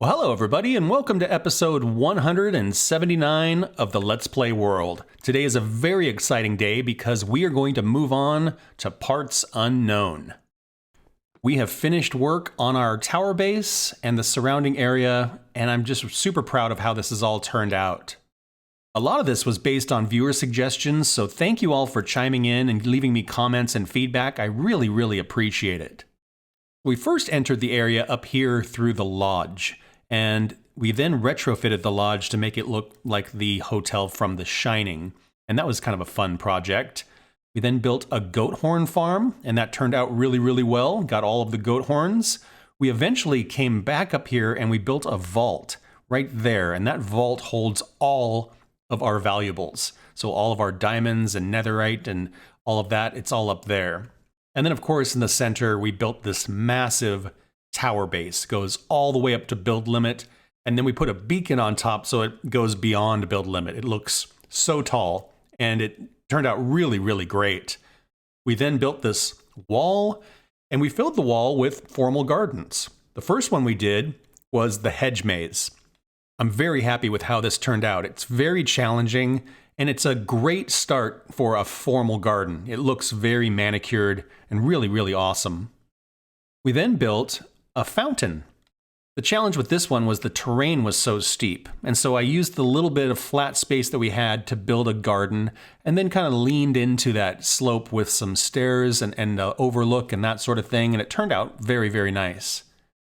Well, hello everybody, and welcome to episode 179 of the Let's Play world. Today is a very exciting day because we are going to move on to parts unknown. We have finished work on our tower base and the surrounding area, and I'm just super proud of how this has all turned out. A lot of this was based on viewer suggestions, so thank you all for chiming in and leaving me comments and feedback. I really appreciate it. We first entered the area up here through the lodge, and we then retrofitted the lodge to make it look like the hotel from The Shining, and that was kind of a fun project. We then built a goat horn farm, and that turned out really well, got all of the goat horns. We eventually came back up here and we built a vault right there, and that vault holds all of our valuables. So all of our diamonds and netherite and all of that, it's all up there. And then of course in the center we built this massive tower base, goes all the way up to build limit, and then we put a beacon on top so it goes beyond build limit. It looks so tall, and it turned out really great. We then built this wall, and we filled the wall with formal gardens. The first one we did was the hedge maze. I'm very happy with how this turned out. It's very challenging, and it's a great start for a formal garden. It looks very manicured and really awesome. We then built a fountain. The challenge with this one was the terrain was so steep, and so I used the little bit of flat space that we had to build a garden, and then kind of leaned into that slope with some stairs and overlook and that sort of thing, and it turned out very nice.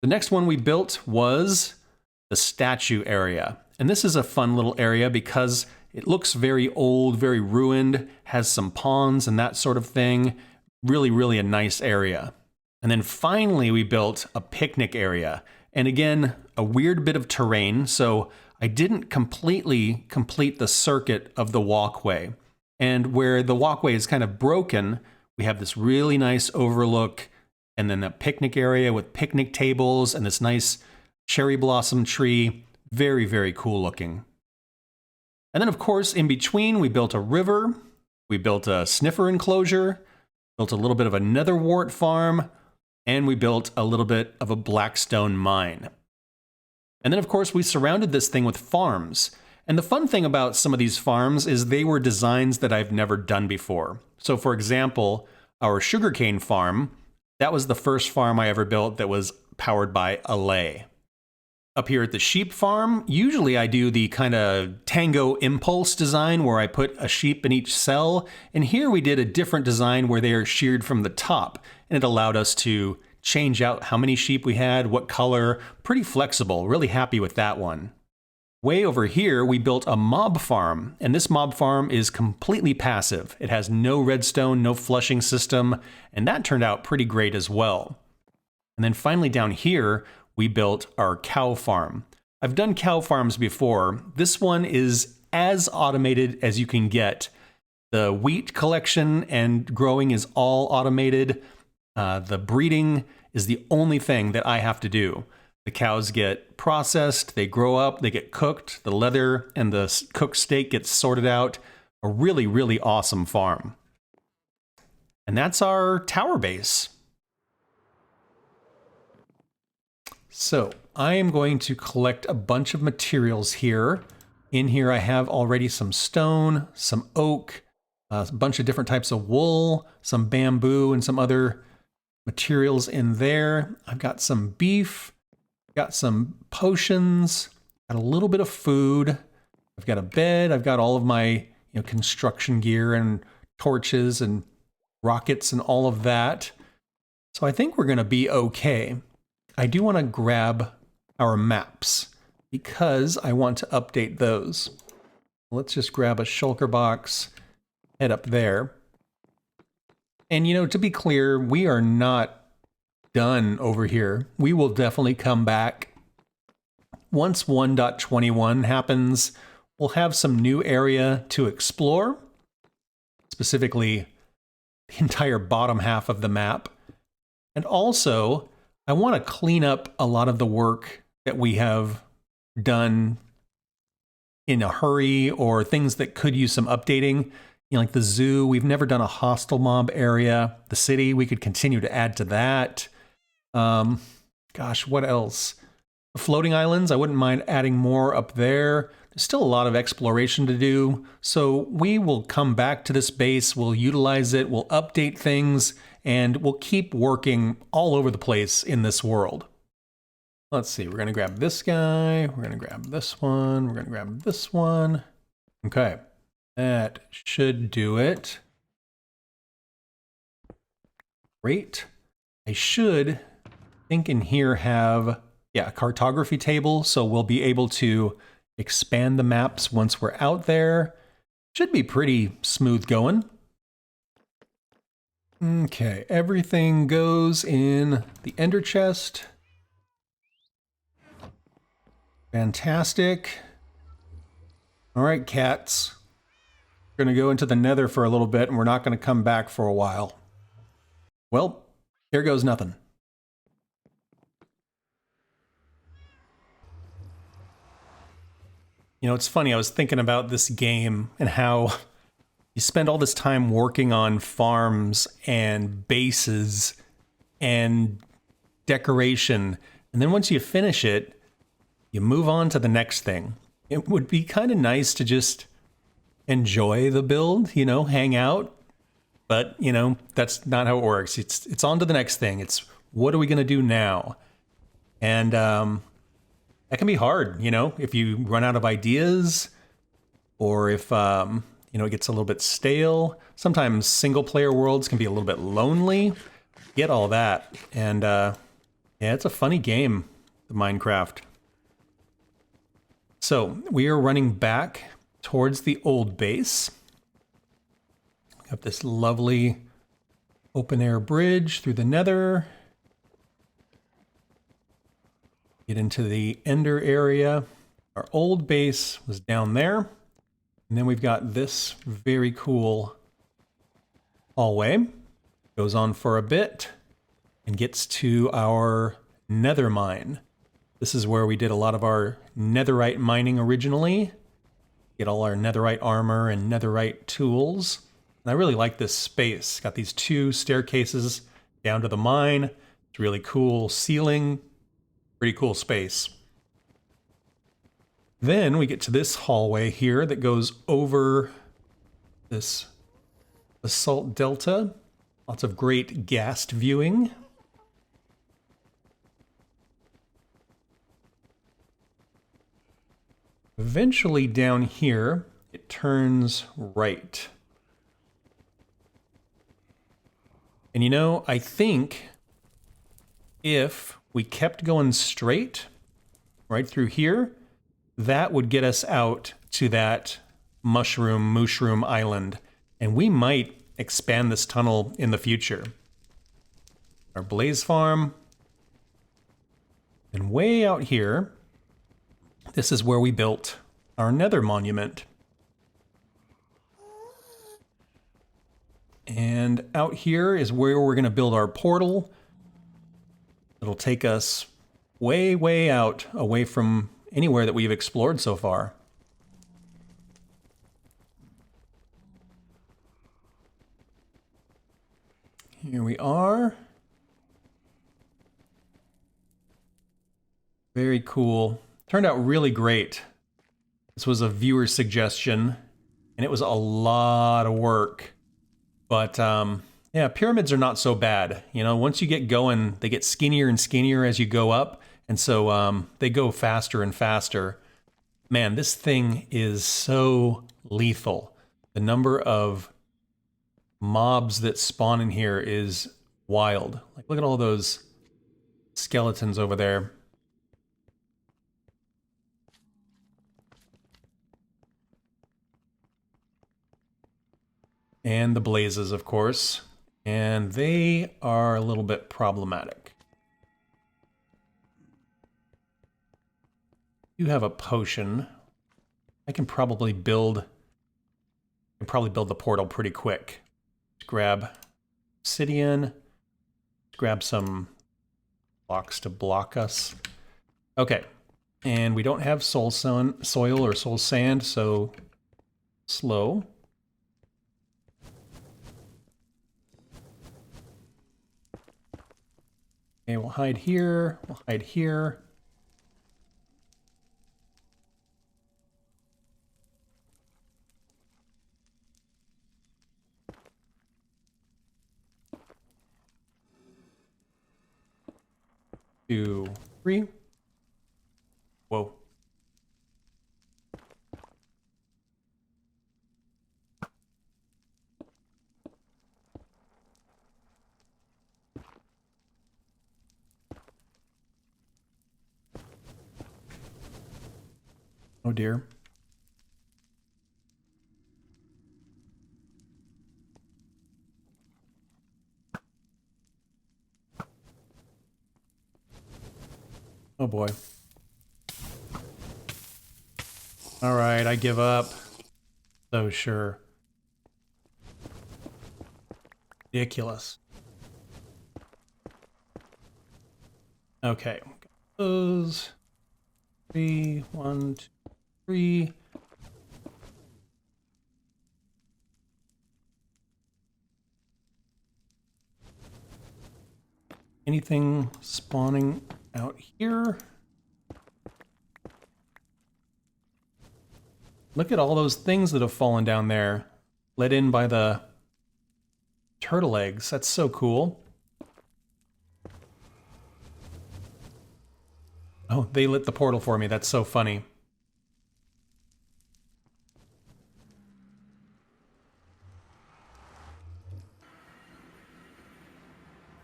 The next one we built was the statue area, and this is a fun little area because it looks very old, very ruined, has some ponds and that sort of thing. Really a nice area. And then finally we built a picnic area. And again, a weird bit of terrain, so I didn't completely complete the circuit of the walkway. And where the walkway is kind of broken, we have this really nice overlook, and then a picnic area with picnic tables and this nice cherry blossom tree. Very cool looking. And then of course, in between, we built a river, we built a sniffer enclosure, built a little bit of a netherwart farm, and we built a little bit of a blackstone mine. And then of course we surrounded this thing with farms. And the fun thing about some of these farms is they were designs that I've never done before. So for example, our sugarcane farm, that was the first farm I ever built that was powered by a lay. Up here at the sheep farm, usually I do the kind of Tango Impulse design where I put a sheep in each cell, and here we did a different design where they are sheared from the top, and it allowed us to change out how many sheep we had, what color, pretty flexible, really happy with that one. Way over here, we built a mob farm, and this mob farm is completely passive. It has no redstone, no flushing system, and that turned out pretty great as well. And then finally down here, we built our cow farm. I've done cow farms before. This one is as automated as you can get. The wheat collection and growing is all automated. The breeding is the only thing that I have to do. The cows get processed, they grow up, they get cooked, the leather and the cooked steak gets sorted out. A really awesome farm. And that's our tower base. So I am going to collect a bunch of materials here. In here I have already some stone, some oak, a bunch of different types of wool, some bamboo, and some other materials in there. I've got some beef, got some potions, got a little bit of food. I've got a bed. I've got all of my construction gear and torches and rockets and all of that. So I think we're going to be okay. I do want to grab our maps because I want to update those. Let's just grab a shulker box, head up there. And to be clear, we are not done over here. We will definitely come back. Once 1.21 happens, we'll have some new area to explore, specifically the entire bottom half of the map. And also, I want to clean up a lot of the work that we have done in a hurry or things that could use some updating. Like the zoo, we've never done a hostile mob area. The city, we could continue to add to that. Gosh, what else? Floating islands, I wouldn't mind adding more up there. There's still a lot of exploration to do, so we will come back to this base, we'll utilize it, we'll update things, and we'll keep working all over the place in this world. Let's see, we're gonna grab this guy, we're gonna grab this one, we're gonna grab this one. Okay, that should do it. Great. I should think in here have, yeah, a cartography table, so we'll be able to expand the maps once we're out there. Should be pretty smooth going. Okay, everything goes in the ender chest. Fantastic. All right, cats. We're going to go into the nether for a little bit, and we're not going to come back for a while. Well, here goes nothing. You know, it's funny, I was thinking about this game and how you spend all this time working on farms and bases and decoration, and then once you finish it, you move on to the next thing. It would be kind of nice to just enjoy the build, you know, hang out, but, you know, that's not how it works. It's on to the next thing. It's what are we going to do now? And that can be hard, you know, if you run out of ideas or if, you know, it gets a little bit stale. Sometimes single player worlds can be a little bit lonely. Get all that. And yeah, it's a funny game, the Minecraft. So we are running back towards the old base. We have this lovely open air bridge through the nether. Get into the ender area. Our old base was down there. And then we've got this very cool hallway. Goes on for a bit and gets to our nether mine. This is where we did a lot of our netherite mining originally. Get all our netherite armor and netherite tools. And I really like this space. Got these two staircases down to the mine. It's really cool ceiling. Pretty cool space. Then we get to this hallway here that goes over this basalt delta. Lots of great ghast viewing. Eventually down here, it turns right. And you know, I think if we kept going straight right through here, that would get us out to that mushroom island. And we might expand this tunnel in the future. Our blaze farm. And way out here, this is where we built our nether monument. And out here is where we're going to build our portal. It'll take us way, way out, away from anywhere that we've explored so far. Here we are. Very cool. Turned out really great. This was a viewer suggestion, and it was a lot of work. But yeah, pyramids are not so bad. You know, once you get going, they get skinnier and skinnier as you go up, and so they go faster and faster. Man, this thing is so lethal. The number of mobs that spawn in here is wild. Like, look at all those skeletons over there. And the blazes, of course. And they are a little bit problematic. You have a potion. I can probably build the portal pretty quick. Just grab obsidian. Grab some blocks to block us. Okay. And we don't have soil or soul sand, so slow. Okay, we'll hide here. We'll hide here. 2, 3. Whoa. Oh dear. Oh boy. All right, I give up. So sure. Ridiculous. Okay. Those. 3, 1, 2, 3. Anything spawning out here? Look at all those things that have fallen down there, let in by the turtle eggs. That's so cool. Oh, they lit the portal for me. That's so funny.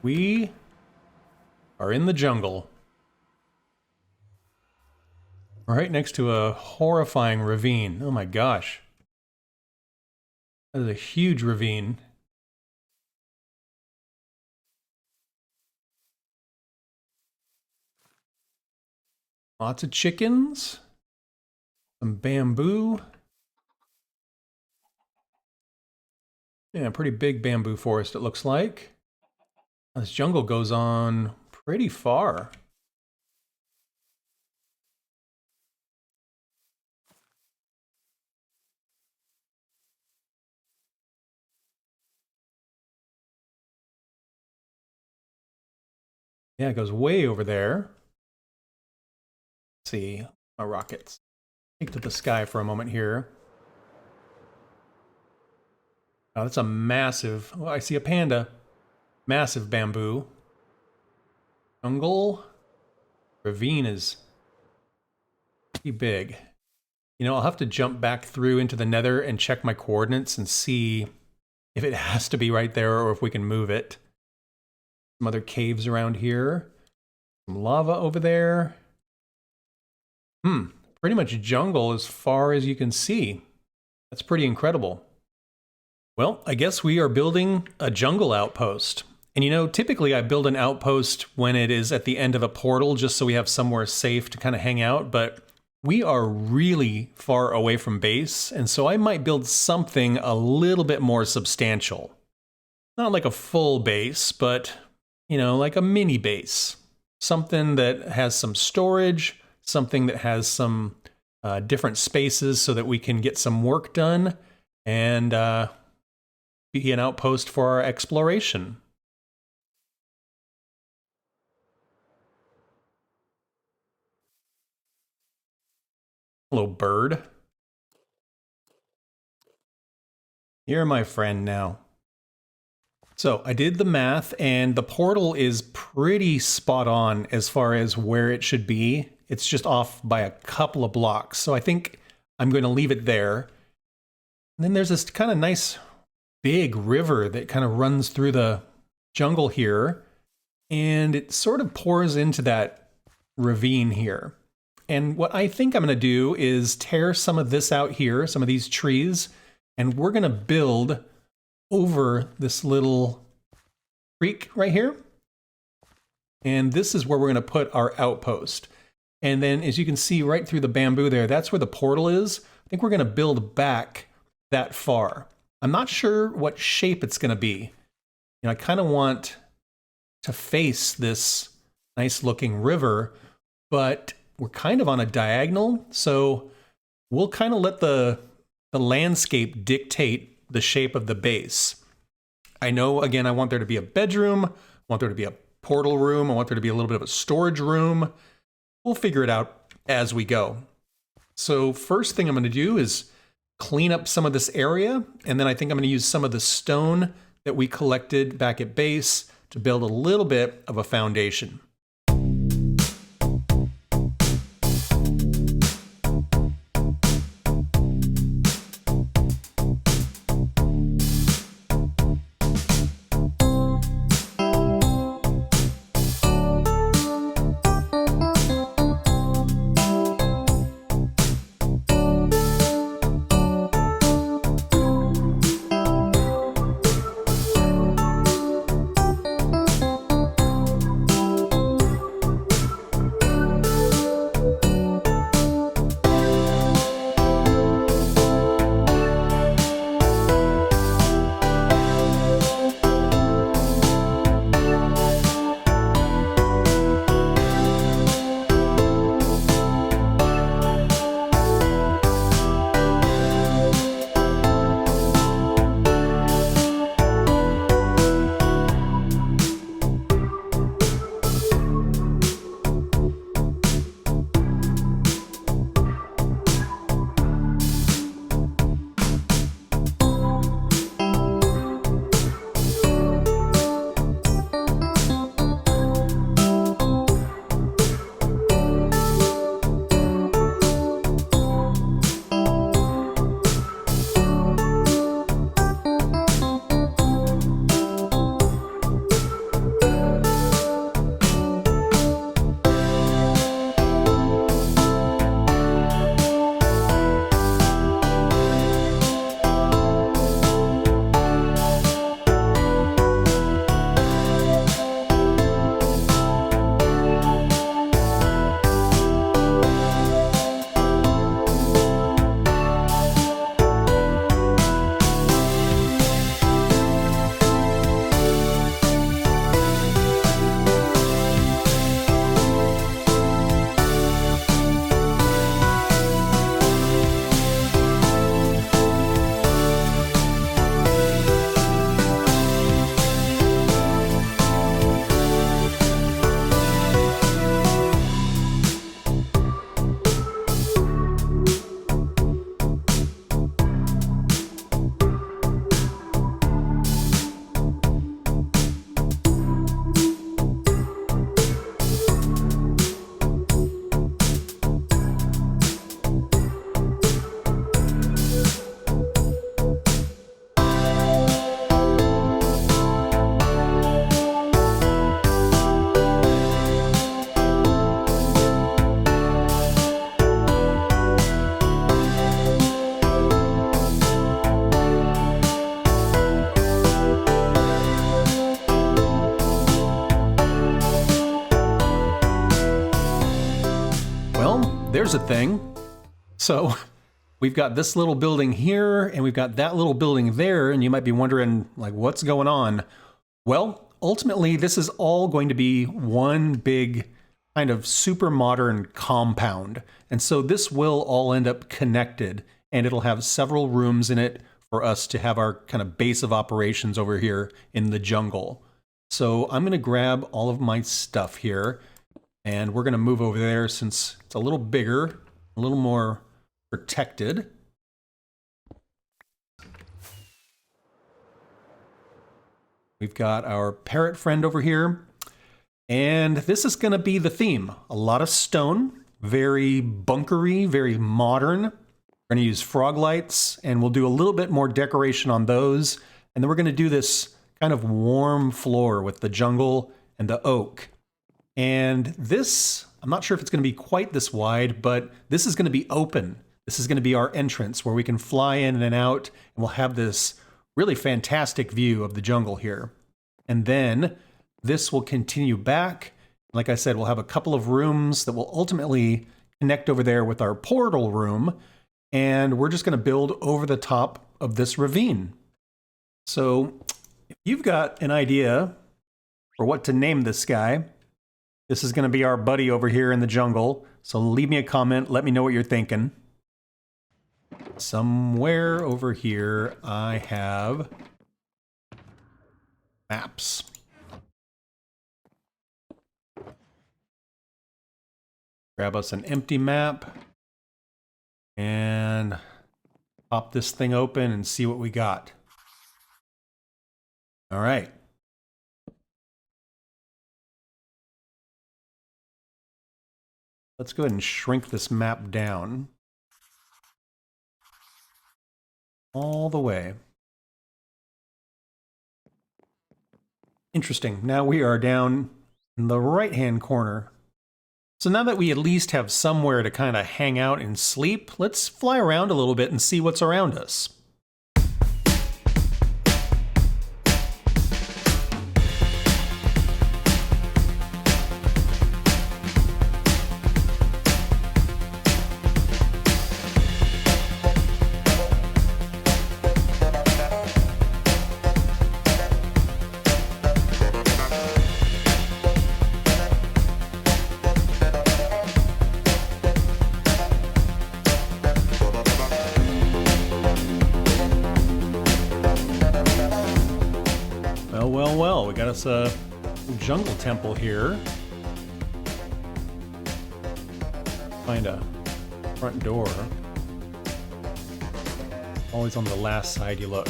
We are in the jungle. Right next to a horrifying ravine. Oh my gosh. That is a huge ravine. Lots of chickens. Some bamboo. Yeah, pretty big bamboo forest it looks like. This jungle goes on pretty far. Yeah, it goes way over there. Let's see, my rockets. Take to the sky for a moment here. Oh, that's a massive, oh, I see a panda. Massive bamboo. Jungle. Ravine is pretty big. You know, I'll have to jump back through into the nether and check my coordinates and see if it has to be right there or if we can move it. Some other caves around here. Some lava over there. Pretty much jungle as far as you can see. That's pretty incredible. Well, I guess we are building a jungle outpost. And you know, typically I build an outpost when it is at the end of a portal just so we have somewhere safe to kind of hang out, but we are really far away from base, and so I might build something a little bit more substantial. Not like a full base, but, you know, like a mini base. Something that has some storage, something that has some different spaces so that we can get some work done and be an outpost for our exploration. Hello, bird. You're my friend now. So I did the math, and the portal is pretty spot on as far as where it should be. It's just off by a couple of blocks. So I think I'm going to leave it there. And then there's this kind of nice big river that kind of runs through the jungle here. And it sort of pours into that ravine here. And what I think I'm going to do is tear some of this out here, some of these trees, and we're going to build over this little creek right here. And this is where we're going to put our outpost. And then as you can see right through the bamboo there, that's where the portal is. I think we're going to build back that far. I'm not sure what shape it's going to be. You know, I kind of want to face this nice looking river, but we're kind of on a diagonal, so we'll kind of let the landscape dictate the shape of the base. I know, again, I want there to be a bedroom, I want there to be a portal room, I want there to be a little bit of a storage room. We'll figure it out as we go. So first thing I'm going to do is clean up some of this area, and then I think I'm going to use some of the stone that we collected back at base to build a little bit of a foundation. here's the thing. So we've got this little building here, and we've got that little building there, and you might be wondering, like, what's going on? Well, ultimately, this is all going to be one big kind of super modern compound. And so this will all end up connected, and it'll have several rooms in it for us to have our kind of base of operations over here in the jungle. So I'm going to grab all of my stuff here, and we're going to move over there since it's a little bigger, a little more protected. We've got our parrot friend over here. And this is going to be the theme. A lot of stone, very bunkery, very modern. We're going to use frog lights, and we'll do a little bit more decoration on those. And then we're going to do this kind of warm floor with the jungle and the oak. And this, I'm not sure if it's going to be quite this wide, but this is going to be open. This is going to be our entrance where we can fly in and out, and we'll have this really fantastic view of the jungle here. And then this will continue back. Like I said, we'll have a couple of rooms that will ultimately connect over there with our portal room, and we're just going to build over the top of this ravine. So if you've got an idea for what to name this guy, this is going to be our buddy over here in the jungle. So leave me a comment, let me know what you're thinking. Somewhere over here I have maps. Grab us an empty map and pop this thing open and see what we got. All right. Let's go ahead and shrink this map down all the way. Interesting. Now we are down in the right-hand corner. So now that we at least have somewhere to kind of hang out and sleep, let's fly around a little bit and see what's around us. Well, we got us a jungle temple here. Find a front door. Always on the last side you look.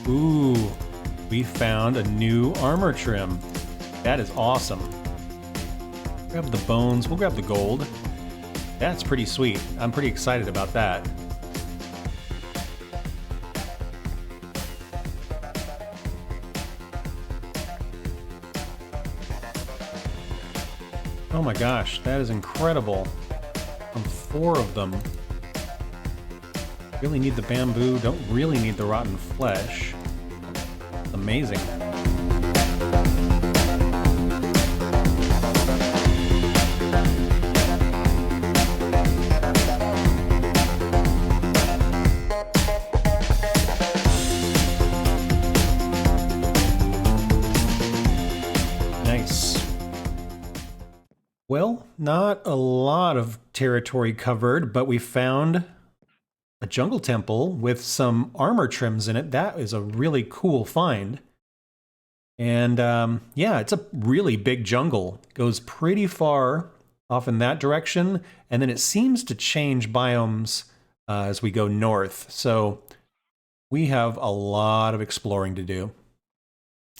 Ooh, we found a new armor trim. That is awesome. Grab the bones, we'll grab the gold. That's pretty sweet. I'm pretty excited about that. Oh my gosh, that is incredible. 4 of them. Really need the bamboo, don't really need the rotten flesh. Amazing. Nice. Well, not a lot of territory covered, but we found a jungle temple with some armor trims in it. That is a really cool find. And yeah, it's a really big jungle. It goes pretty far off in that direction, and then it seems to change biomes as we go north. So we have a lot of exploring to do.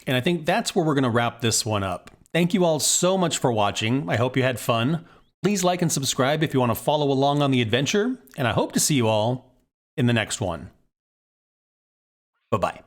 And I think that's where we're going to wrap this one up. Thank you all so much for watching. I hope you had fun. Please like and subscribe if you want to follow along on the adventure, and I hope to see you all in the next one. Bye-bye.